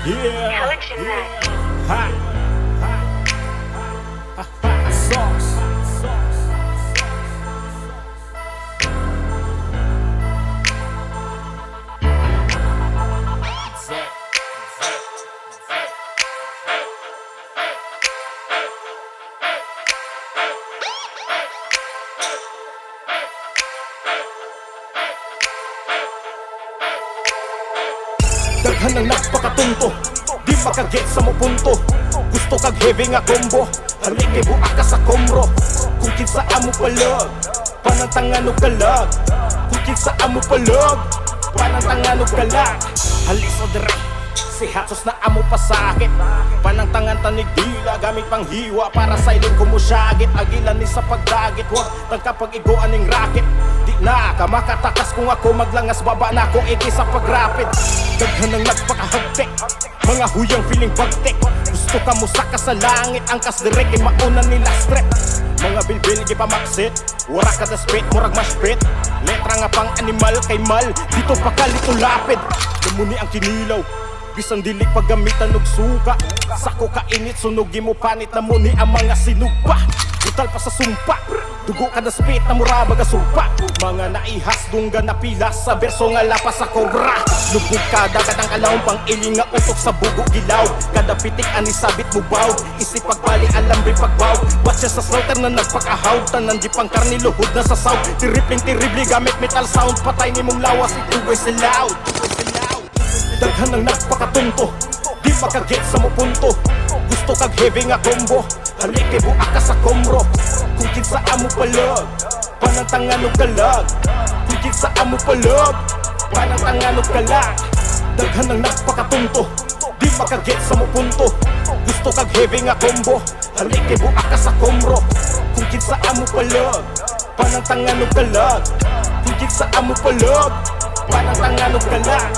Yeah. Ha. Sauce. Daghan ang nagpakatunto, di makaget sa mo punto. Gusto kag heavy nga combo, halik kay buak ka sa komro. Kung kinsa amo palag, panantangan og kalag. Kung kinsa amo palag, panantangan og kalag. Halis o dire, si Hatos na amo pasakit. Panantangan tanig dila, gamit pang hiwa para sa ilong kumusyagit. Agilan ni sa pagdagit, huwag tangka pag-igoan ning racket. Di na ka makatakas kung ako maglangas, baba na ako iki sa pagrapid. Daghan ang nagpakahagtik, mga huyang feeling bagtik. Gusto ka musaka sa langit, angkas direk kay mauna nila strep. Mga bilbil di pa maksit, wara ka da spit, murag maspit. Letra nga pang animal kay mal, dito pa kalito lapid. Lumuni ang kinilaw, bisan dili paggamitan og suka. Sako ka init, sunugi mo panit na muni ang mga sinugba. Brutal pa sa sumpa, dugo ka da spit na muraba ka sumpa. Mga naihas dungga na pilas sa berso nga lapas sa kobra. Lubog ka dagat ang alawang pang iling nga utok sa bugo gilaw. Kada pitik ani sabit mo baw, isip pagbali alambre pagbaw. Watch sa slaughter na nagpakahaw, tanan di pang karni luhod na sa sound. Tiripling tiribli gamit metal sound, patay ni mong lawas ituwe sa loud. Daghan ang nagpakatunto, di makaget sa mo punto. Gusto kag heavy nga combo, halik kay buak ka sa komro. Kung kinsa amo palag, panantangan og kalag. Kung kinsa amo palag, panantangan og kalag. Daghan ang nagpakatunto, di makaget sa mo punto. Gusto kag heavy nga combo, halik kay buak ka sa komro. Kung kinsa amo palag, panantangan og kalag. Kung kinsa amo palag, panantangan og kalag.